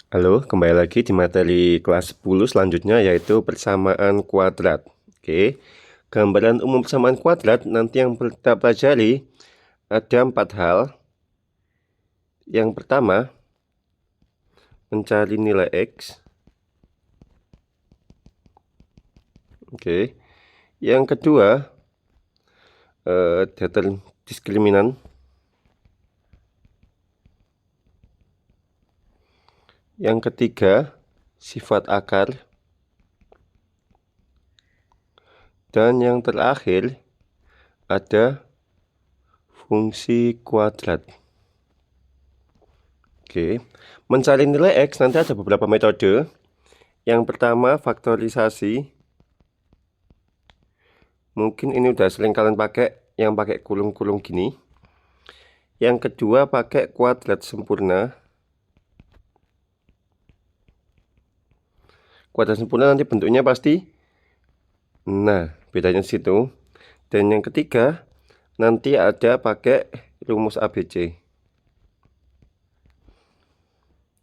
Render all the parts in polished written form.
Halo, kembali lagi di materi kelas 10 selanjutnya yaitu persamaan kuadrat. Oke, gambaran umum persamaan kuadrat nanti yang kita pelajari ada 4 hal. Yang pertama, mencari nilai X. Oke, yang kedua, diskriminan. Yang ketiga, sifat akar. Dan yang terakhir, ada fungsi kuadrat. Oke, mencari nilai X nanti ada beberapa metode. Yang pertama, faktorisasi. Mungkin ini udah sering kalian pakai, yang pakai kulung-kulung gini. Yang kedua, pakai kuadrat sempurna. Kuadrat sempurna nanti bentuknya pasti, nah, bedanya di situ. Dan yang ketiga, nanti ada pakai rumus ABC.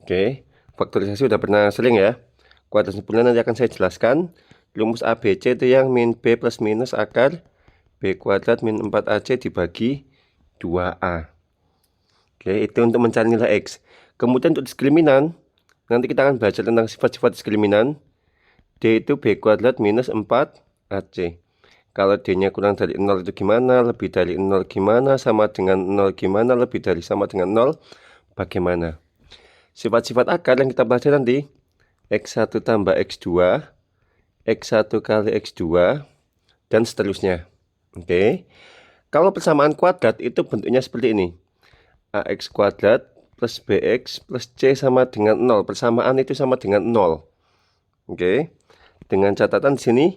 Oke, faktorisasi udah pernah sering ya. Kuadrat sempurna nanti akan saya jelaskan. Rumus ABC itu yang min B plus minus akar B kuadrat min 4AC dibagi 2A. Oke, itu untuk mencari nilai X. Kemudian untuk diskriminan, nanti kita akan belajar tentang sifat-sifat diskriminan. D itu B kuadrat minus 4AC. Kalau D-nya kurang dari 0 itu gimana? Lebih dari 0 gimana? Sama dengan 0 gimana? Lebih dari sama dengan 0 bagaimana? Sifat-sifat akar yang kita pelajari nanti, X1 tambah X2, X1 kali X2, dan seterusnya. Oke. Kalau persamaan kuadrat itu bentuknya seperti ini. AX kuadrat plus BX plus C sama dengan 0. Persamaan itu sama dengan 0. Oke. Dengan catatan di sini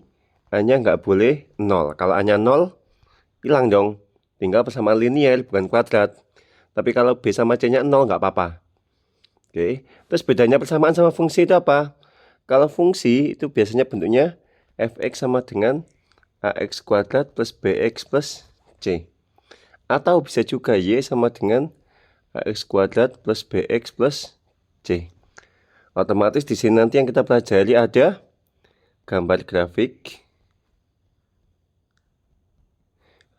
hanya nggak boleh 0. Kalau hanya 0, hilang dong. Tinggal persamaan linear, bukan kuadrat. Tapi kalau B sama C-nya 0, nggak apa-apa. Oke. Terus bedanya persamaan sama fungsi itu apa? Kalau fungsi itu biasanya bentuknya fx sama dengan ax kuadrat plus bx plus c. Atau bisa juga y sama dengan ax kuadrat plus bx plus c. Otomatis di sini nanti yang kita pelajari ada gambar grafik.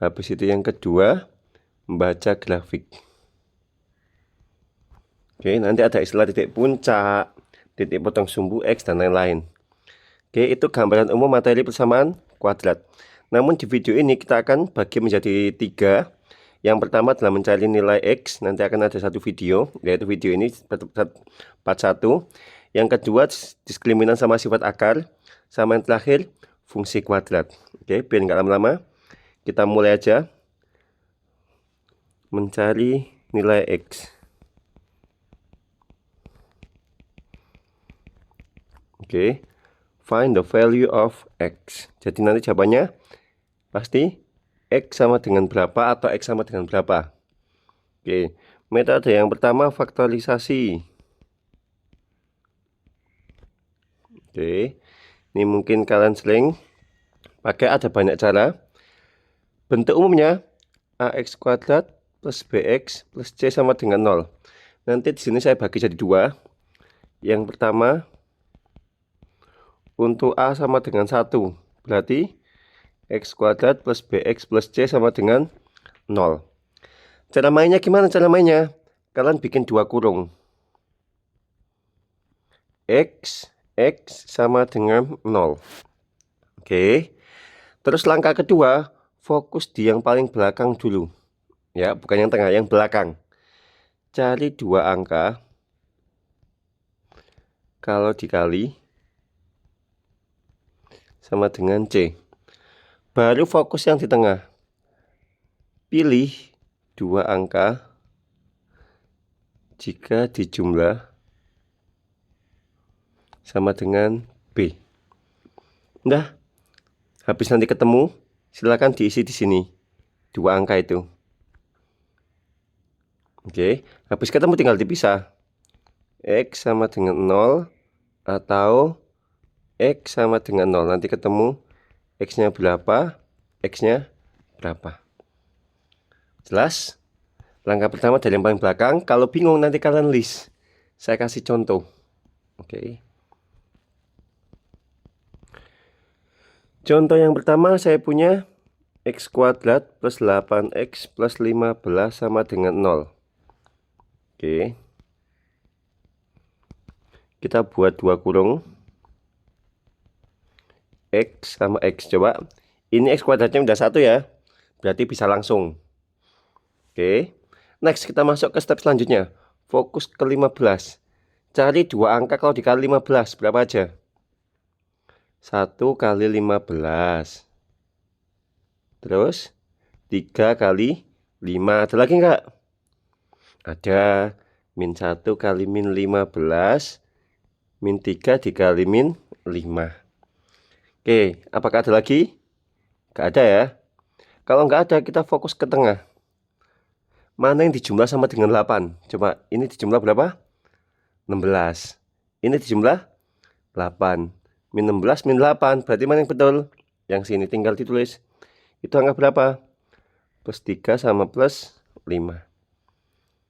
Habis itu yang kedua, membaca grafik. Oke, nanti ada istilah titik puncak, titik potong sumbu X, dan lain-lain. Oke, itu gambaran umum materi persamaan kuadrat. Namun di video ini kita akan bagi menjadi 3. Yang pertama adalah mencari nilai X. Nanti akan ada satu video, yaitu video ini part 1. Yang kedua, diskriminan sama sifat akar. Sama yang terakhir, fungsi kuadrat. Oke, biar nggak lama-lama, kita mulai aja mencari nilai X. Oke, find the value of X. Jadi nanti jawabannya pasti X sama dengan berapa atau X sama dengan berapa. Oke, metode yang pertama faktorisasi. Oke, ini mungkin kalian sering pakai, ada banyak cara. Bentuk umumnya AX kuadrat plus BX plus C sama dengan 0. Nanti di sini saya bagi jadi 2. Yang pertama, untuk A sama dengan 1, berarti X kuadrat plus BX plus C sama dengan 0. Cara mainnya gimana cara mainnya? Kalian bikin 2 kurung. X sama dengan 0. Oke. Terus langkah kedua, fokus di yang paling belakang dulu. Ya, bukan yang tengah, yang belakang. Cari 2 angka. Kalau dikali sama dengan C. Baru fokus yang di tengah. Pilih 2 angka jika dijumlah sama dengan B. Nah, habis nanti ketemu, silakan diisi di sini 2 angka itu. Oke, habis ketemu tinggal dipisah. X sama dengan 0 atau X sama dengan 0. Nanti ketemu X-nya berapa, X-nya berapa. Jelas? Langkah pertama dari yang paling belakang. Kalau bingung nanti kalian list. Saya kasih contoh. Oke. Contoh yang pertama saya punya X kuadrat plus 8X plus 15 sama dengan 0. Oke. Kita buat dua kurung. X sama X. Coba. Ini X kuadratnya udah 1 ya. Berarti bisa langsung. Oke. Next kita masuk ke step selanjutnya. Fokus ke 15. Cari dua angka kalau dikali 15. Berapa aja? 1 kali 15. Terus 3 kali 5. Ada lagi enggak? Ada. Min 1 kali min 15. Min 3 dikali min 5. Oke, apakah ada lagi? Enggak ada ya. Kalau enggak ada, kita fokus ke tengah. Mana yang dijumlah sama dengan 8? Coba, ini dijumlah berapa? 16. Ini dijumlah 8. Min 16, min 8. Berarti mana yang betul? Yang sini tinggal ditulis. Itu angka berapa? Plus 3 sama plus 5.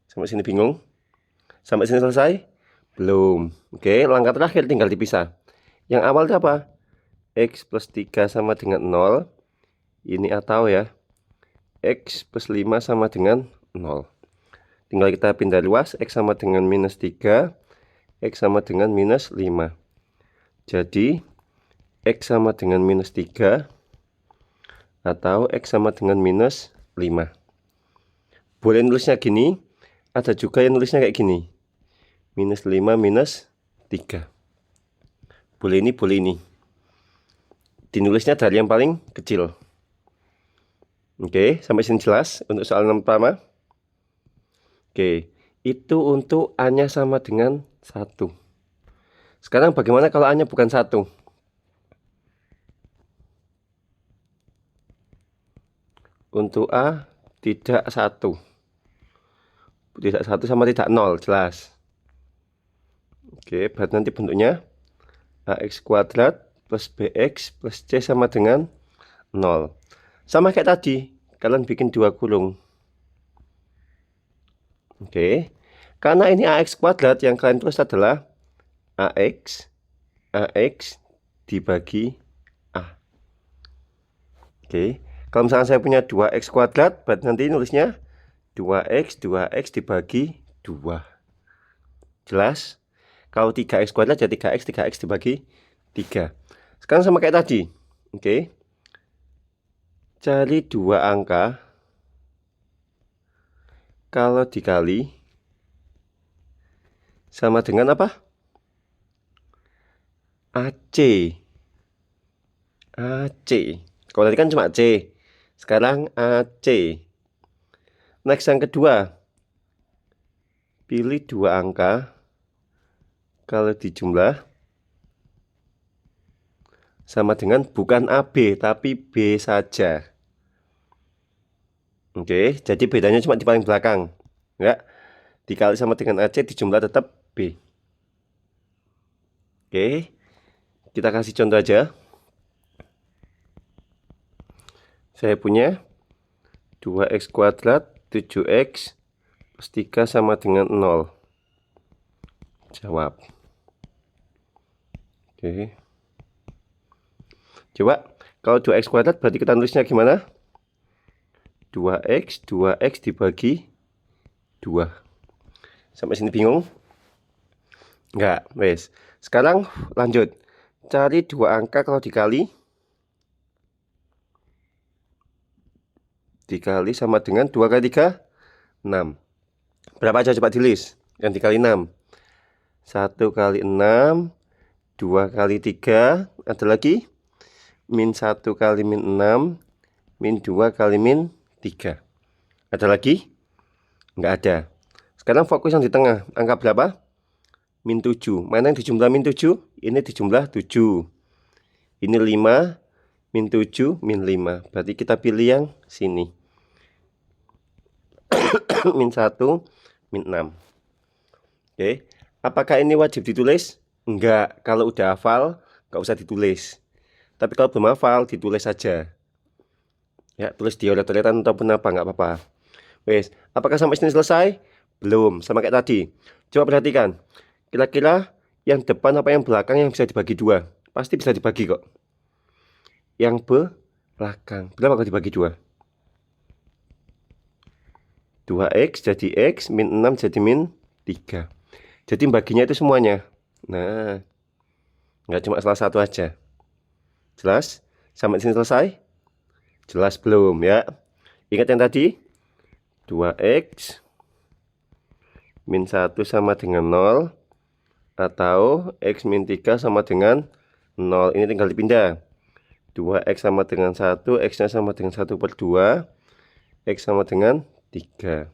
Sampai sini bingung? Sampai sini selesai? Belum. Oke, langkah terakhir tinggal dipisah. Yang awal itu apa? X plus 3 sama dengan 0. Ini atau ya. X plus 5 sama dengan 0. Tinggal kita pindah luas. X sama dengan minus 3. X sama dengan minus 5. Jadi X sama dengan minus 3 atau X sama dengan minus 5. Boleh nulisnya gini, ada juga yang nulisnya kayak gini. Minus 5 minus 3. Boleh ini, boleh ini. Dinulisnya dari yang paling kecil. Oke, sampai sini jelas untuk soal yang pertama. Oke, itu untuk A-nya sama dengan 1. Sekarang bagaimana kalau A-nya bukan 1? Untuk A tidak 1. Tidak 1 sama tidak 0, jelas. Oke, berarti nanti bentuknya AX kuadrat plus BX plus C sama dengan 0. Sama kayak tadi, kalian bikin dua kurung. Oke, karena ini AX kuadrat, yang kalian tulis adalah AX dibagi A. Oke, kalau misalnya saya punya 2X kuadrat, berarti nanti nulisnya 2X dibagi 2. Jelas? Kalau 3X kuadrat jadi 3X dibagi 3. Sekarang sama kayak tadi. Oke. Cari dua angka. Kalau dikali sama dengan apa? AC. Kalau tadi kan cuma C. Sekarang AC. Next yang kedua. Pilih dua angka. Kalau dijumlah sama dengan bukan AB tapi B saja. Oke, jadi bedanya cuma di paling belakang. Enggak. Dikali sama dengan AC dijumlah tetap B. Oke. Kita kasih contoh aja. Saya punya 2X kuadrat 7X plus 3 sama dengan 0. Jawab. Oke. Coba, kalau 2X kuadrat berarti kita nulisnya gimana? 2X dibagi 2. Sampai sini bingung? Enggak, wes. Sekarang lanjut. Cari dua angka kalau dikali sama dengan 2 kali 3, 6. Berapa aja coba tulis? Yang dikali 6. 1 kali 6, 2 kali 3, ada lagi? Min 1 kali min 6, min 2 kali min 3. Ada lagi? Enggak ada. Sekarang fokus yang di tengah. Angka berapa? Min 7. Mana yang dijumlah min 7? Ini dijumlah 7. Ini 5, min 7, min 5. Berarti kita pilih yang sini. Min 1, min 6. Oke. Apakah ini wajib ditulis? Enggak. Kalau udah hafal, enggak usah ditulis. Tapi kalau belum hafal, ditulis saja. Ya, tulis di oret-oretan ataupun apa, enggak apa-apa. Wes, apakah sampai sini selesai? Belum, sama kayak tadi. Coba perhatikan. Kira-kira yang depan apa yang belakang yang bisa dibagi 2? Pasti bisa dibagi kok. Yang belakang. Berapa kalau dibagi 2? 2x jadi x, min 6 jadi min 3. Jadi baginya itu semuanya. Nah, nggak cuma salah satu aja. Jelas? Sampai sini selesai? Jelas belum ya? Ingat yang tadi? 2x min 1 sama dengan 0. Atau x min 3 sama dengan 0. Ini tinggal dipindah. 2x sama dengan 1, x-nya sama dengan 1/2. X sama dengan 3.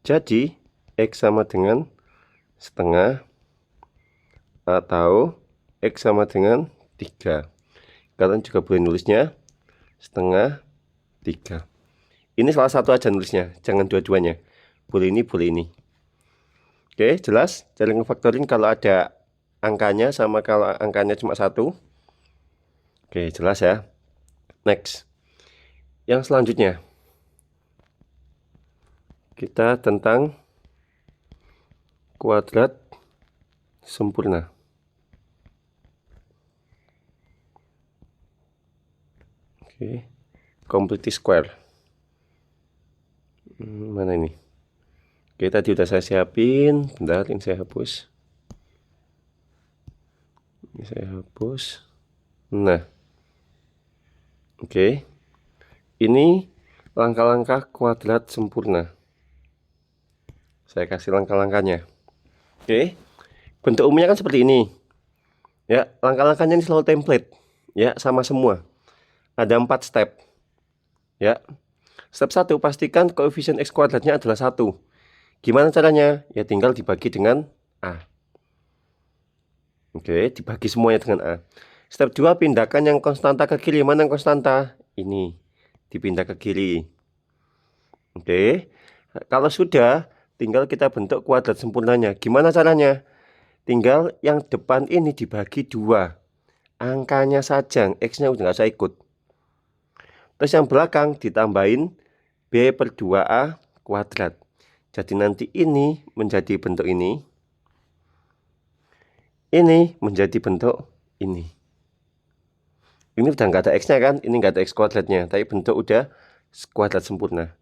Jadi, X sama dengan setengah atau X sama dengan 3. Kalian juga boleh nulisnya setengah 3. Ini salah satu aja nulisnya, jangan dua-duanya. Boleh ini, boleh ini. Oke, jelas? Cara ngefaktorin kalau ada angkanya sama kalau angkanya cuma 1. Oke, jelas ya. Next. Yang selanjutnya. Kita tentang kuadrat sempurna. Oke, complete square. Mana ini? Oke, tadi udah saya siapin. Bentar, ini saya hapus. Ini saya hapus. Nah, oke. Ini langkah-langkah kuadrat sempurna. Saya kasih langkah-langkahnya. Oke, bentuk umumnya kan seperti ini. Ya, langkah-langkahnya ini selalu template. Ya, sama semua. Ada 4 step. Ya. Step 1, pastikan koefisien x kuadratnya adalah 1. Gimana caranya? Ya tinggal dibagi dengan A. Oke, dibagi semuanya dengan A. Step 2, pindahkan yang konstanta ke kiri. Mana yang konstanta? Ini. Dipindah ke kiri. Oke. Kalau sudah, tinggal kita bentuk kuadrat sempurnanya. Gimana caranya? Tinggal yang depan ini dibagi 2. Angkanya saja, X-nya udah nggak usah ikut. Terus yang belakang ditambahin B/2A kuadrat. Jadi nanti ini menjadi bentuk ini. Ini menjadi bentuk ini. Ini udah nggak ada X-nya kan? Ini nggak ada X kuadratnya. Tapi bentuk udah kuadrat sempurna.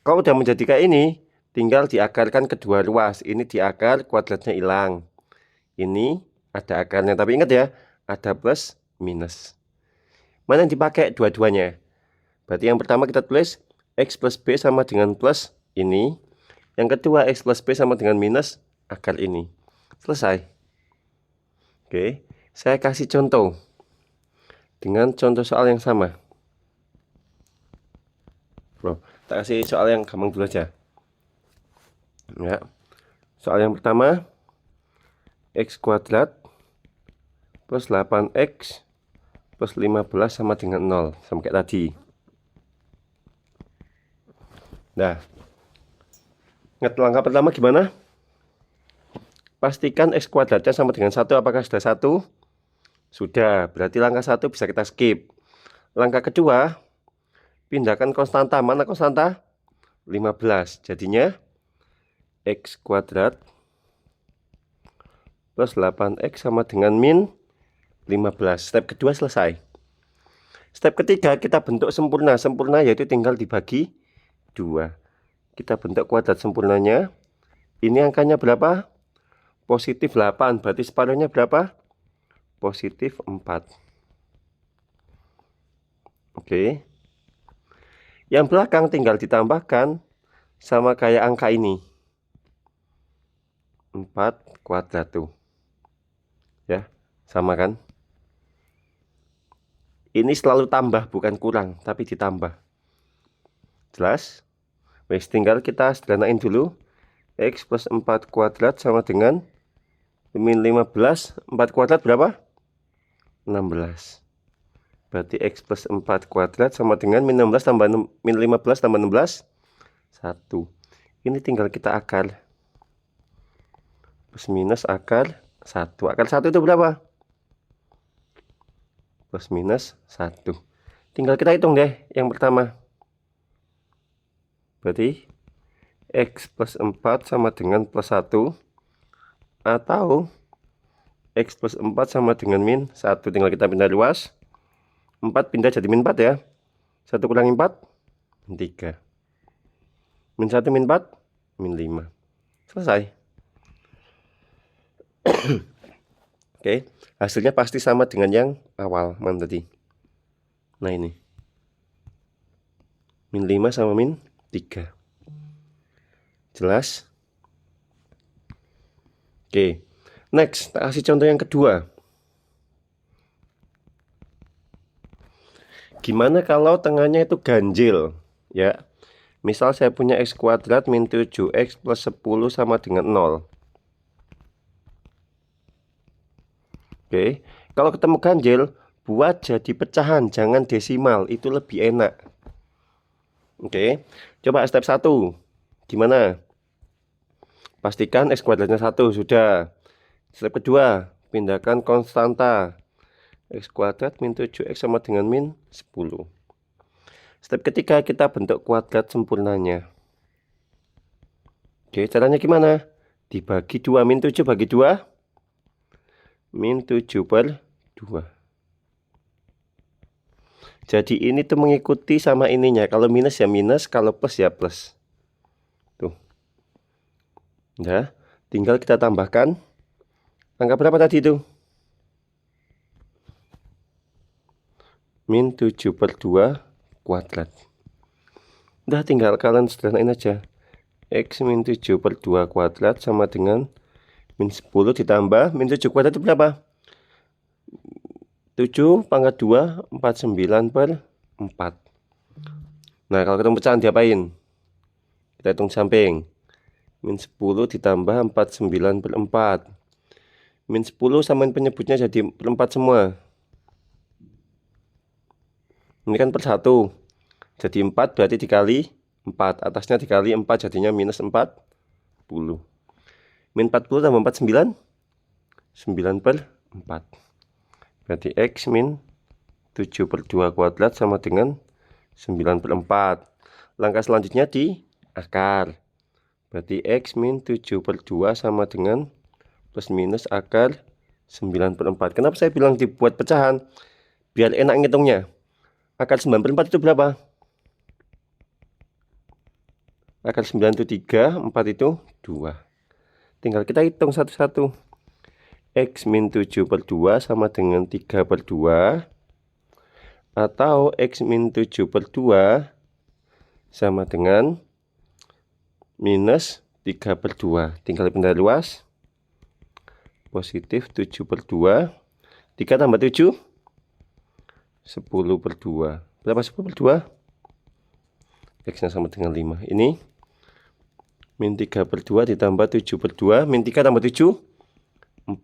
Kalau udah menjadi kayak ini, tinggal diakarkan kedua ruas. Ini diakar, kuadratnya hilang. Ini ada akarnya. Tapi ingat ya, ada plus, minus. Mana yang dipakai? Dua-duanya. Berarti yang pertama kita tulis X plus B sama dengan plus ini. Yang kedua X plus B sama dengan minus akar ini. Selesai. Oke, saya kasih contoh. Dengan contoh soal yang sama. Bro, kita kasih soal yang gampang dulu aja. Ya. Soal yang pertama, X kuadrat plus 8X plus 15 sama dengan 0. Sama kayak tadi. Nah, ingat langkah pertama gimana? Pastikan X kuadratnya sama dengan 1. Apakah sudah 1? Sudah, berarti langkah 1 bisa kita skip. Langkah kedua, pindahkan konstanta. Mana konstanta? 15. Jadinya X kuadrat plus 8X sama dengan min 15. Step kedua selesai. Step ketiga kita bentuk sempurna. Sempurna yaitu tinggal dibagi 2. Kita bentuk kuadrat sempurnanya. Ini angkanya berapa? Positif 8. Berarti separuhnya berapa? Positif 4. Oke. Yang belakang tinggal ditambahkan sama kayak angka ini. 4 kuadrat tuh. Ya, sama kan? Ini selalu tambah, bukan kurang, tapi ditambah. Jelas? Wes, tinggal kita sederhanain dulu. X plus 4 kuadrat sama dengan min 15. 4 kuadrat berapa? 16. Berarti X plus 4 kuadrat sama dengan min 16 tambah min 15 tambah 16. 1. Ini tinggal kita akar. Plus minus akar 1. Akar 1 itu berapa? Plus minus 1. Tinggal kita hitung deh yang pertama. Berarti X plus 4 sama dengan plus 1. atau X plus 4 sama dengan min 1. Tinggal kita pindah luas. 4 pindah jadi min 4 ya. 1 kurangi 4, min 3. Min 1 min 4, min 5. Selesai. Oke, hasilnya pasti sama dengan yang awal, mana tadi? Nah ini. Min 5 sama min 3. Jelas? Oke. Next, kita kasih contoh yang kedua. Gimana kalau tengahnya itu ganjil? Ya. Misal saya punya X kuadrat min 7X plus 10 sama dengan 0. Oke. Kalau ketemu ganjil, buat jadi pecahan, jangan desimal. Itu lebih enak. Oke. Coba step 1. Gimana? Pastikan X kuadratnya 1. Sudah. Step kedua, pindahkan konstanta. X kuadrat min 7X sama dengan min 10. Step ketiga, kita bentuk kuadrat sempurnanya. Oke, caranya gimana? Dibagi 2, min 7 bagi 2. Min 7 per 2. Jadi ini tuh mengikuti sama ininya. Kalau minus ya minus, kalau plus ya plus. Tuh. Ya, tinggal kita tambahkan. Angka berapa tadi itu? Min 7 per 2 kuadrat. Udah tinggal kalian sederhanain aja. X min 7 per 2 kuadrat sama dengan min 10 ditambah min 7 kuadrat itu berapa? 7 pangkat 2, 49 per 4. Nah, kalau ketemu pecahan diapain? Kita hitung samping. Min 10 ditambah 49 per 4. Min 10 sama penyebutnya jadi per 4 semua. Ini kan per 1. Jadi 4 berarti dikali 4. Atasnya dikali 4 jadinya minus 40. Min 40 tambah 49. 9 per 4. Berarti X min 7 per 2 kuadrat sama dengan 9 per 4. Langkah selanjutnya di akar. Berarti X min 7 per 2 sama dengan plus minus akar 9 per 4. Kenapa saya bilang dibuat pecahan? Biar enak ngitungnya. Akar 9 per 4 itu berapa? Akar 9 itu 3, 4 itu 2. Tinggal kita hitung satu-satu. X min 7 per 2 sama dengan 3 per 2. Atau X min 7 per 2 sama dengan minus 3 per 2. Tinggal pindah luas. Positif 7 per 2. 3 tambah 7. 10 per 2. Berapa 10 per 2? X-nya sama dengan 5. Ini min 3 per 2 ditambah 7 per 2. Min 3 tambah 7. 4.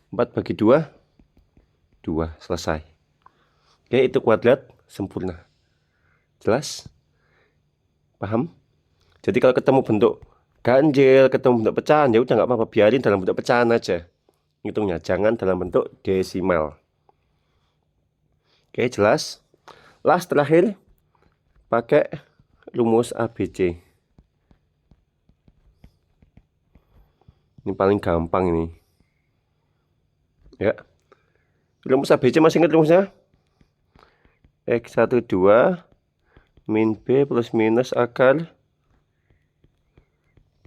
4 bagi 2. 2. Selesai. Oke, itu kuadrat sempurna. Jelas? Paham? Jadi kalau ketemu bentuk ganjil, ketemu bentuk pecahan, ya udah nggak apa-apa, biarin dalam bentuk pecahan aja. Hitungnya, jangan dalam bentuk desimal. Oke, jelas? Last terakhir, pakai rumus ABC. Ini paling gampang ini. Ya. Rumus ABC masih ingat rumusnya? X12 min B plus minus akar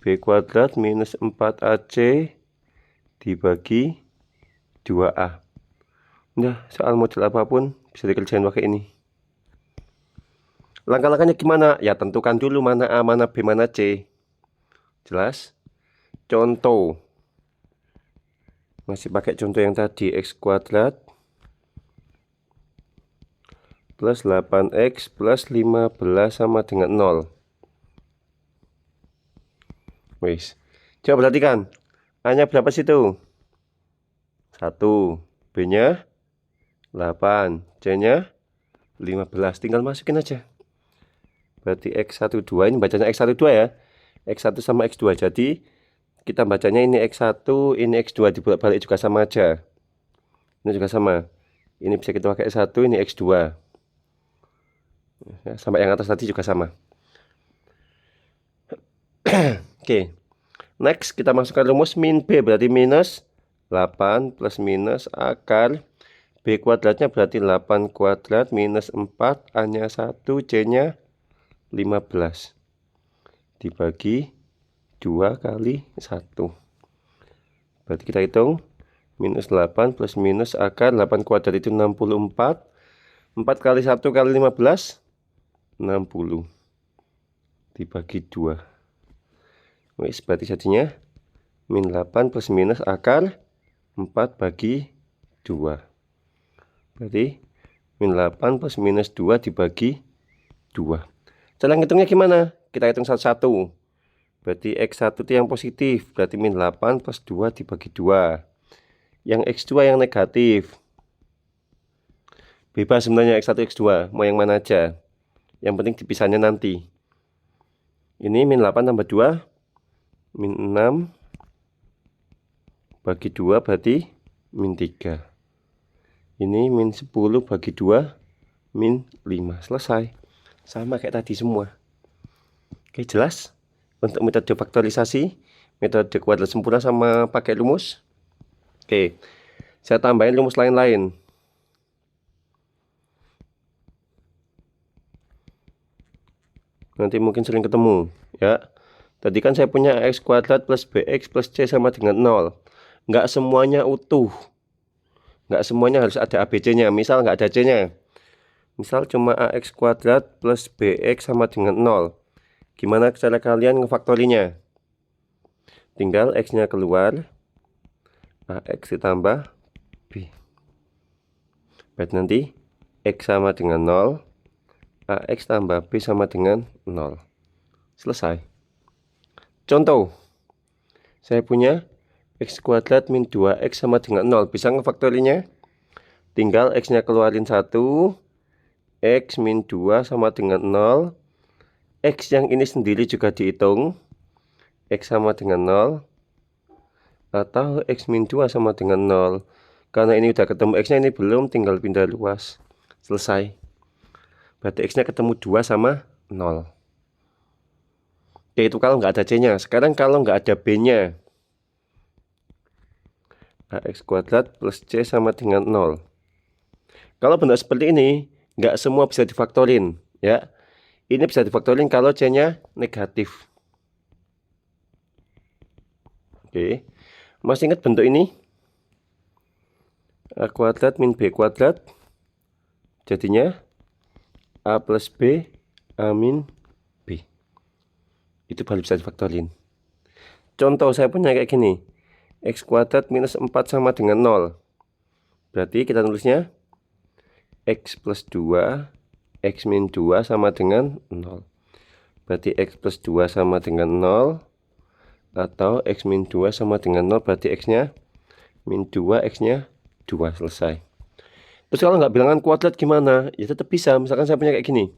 B kuadrat minus 4AC dibagi 2A. Nah, soal model apapun bisa dikerjain pakai ini. Langkah-langkahnya gimana? Ya tentukan dulu mana A, mana B, mana C. Jelas? Contoh. Masih pakai contoh yang tadi. X kuadrat plus 8X plus 15 sama dengan 0. Wis. Coba perhatikan. A-nya berapa sih tuh? 1. B-nya 8. C-nya 15. Tinggal masukin aja. Berarti X12. Ini bacanya X12 ya. X1 sama X2. Jadi kita bacanya ini X1, ini X2. Dibolak-balik juga sama aja. Ini juga sama. Ini bisa kita pakai X1, ini X2. Sampai yang atas tadi juga sama. Oke. Next, kita masukkan rumus min B, berarti minus 8 plus minus akar B kuadratnya berarti 8 kuadrat minus 4, A-nya 1, C-nya 15. Dibagi 2 kali 1. Berarti kita hitung, minus 8 plus minus akar 8 kuadrat itu 64. 4 kali 1 kali 15, 60. Dibagi 2. Wis, berarti jadinya min 8 plus minus akar 4 bagi 2. Berarti min 8 plus minus 2 dibagi 2. Cara ngitungnya gimana? Kita hitung satu-satu. Berarti X1 itu yang positif. Berarti min 8 plus 2 dibagi 2. Yang X2 yang negatif. Bebas sebenarnya X1, X2. Mau yang mana aja. Yang penting dipisahnya nanti. Ini min 8 tambah 2. Min 6. Bagi 2 berarti min 3. Ini min 10 bagi 2. Min 5. Selesai. Sama kayak tadi semua. Oke, jelas? Untuk metode faktorisasi, metode kuadrat sempurna sama pakai rumus. Oke, saya tambahin rumus lain-lain. Nanti mungkin sering ketemu, ya. Tadi kan saya punya x kuadrat plus bx plus c sama dengan 0. Nggak semuanya utuh. Nggak semuanya harus ada ABC-nya. Misal nggak ada C-nya. Misal cuma ax kuadrat plus bx sama dengan 0. Gimana cara kalian ngefaktorinya? Tinggal x-nya keluar. Ax ditambah b. Berarti nanti x sama dengan 0. Ax tambah b sama dengan 0. Selesai. Contoh. Saya punya x kuadrat min 2x sama dengan 0. Bisa ngefaktorinya? Tinggal x-nya keluarin 1. X min 2 sama dengan 0. X yang ini sendiri juga dihitung. X sama dengan 0. Atau x min 2 sama dengan 0. Karena ini udah ketemu x-nya, ini belum, tinggal pindah luas. Selesai. Berarti x-nya ketemu 2 sama 0. Oke, itu kalau nggak ada C-nya. Sekarang kalau nggak ada B-nya. Ax kuadrat plus C sama dengan 0. Kalau bentuk seperti ini, nggak semua bisa difaktorin. Ya, ini bisa difaktorin kalau C-nya negatif. Oke, masih ingat bentuk ini? A kuadrat min B kuadrat. Jadinya A plus B, A min B. Itu baru bisa difaktorin. Contoh saya punya kayak gini. X kuadrat minus 4 sama dengan 0. Berarti kita tulisnya X plus 2, X min 2 sama dengan 0. Berarti X plus 2 sama dengan 0. Atau X min 2 sama dengan 0. Berarti X-nya min 2, X-nya 2. Selesai. Terus kalau nggak bilangan kuadrat gimana? Ya tetap bisa. Misalkan saya punya kayak gini.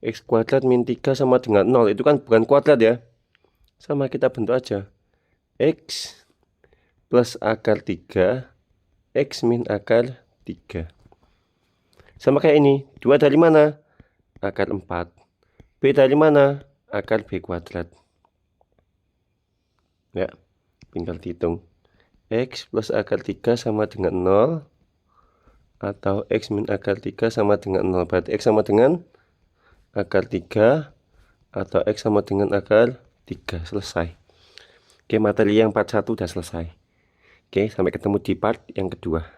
X kuadrat min 3 sama dengan 0. Itu kan bukan kuadrat ya. Sama kita bentuk aja. X plus akar 3. X min akar 3. Sama kayak ini. 2 dari mana? Akar 4. B dari mana? Akar B kuadrat. Ya. Tinggal dihitung. X plus akar 3 sama dengan 0. Atau X min akar 3 sama dengan 0. Berarti X sama dengan akar 3. Atau X sama dengan akar 3. Selesai. Oke, materi yang part 1 udah selesai. Oke, sampai ketemu di part yang kedua.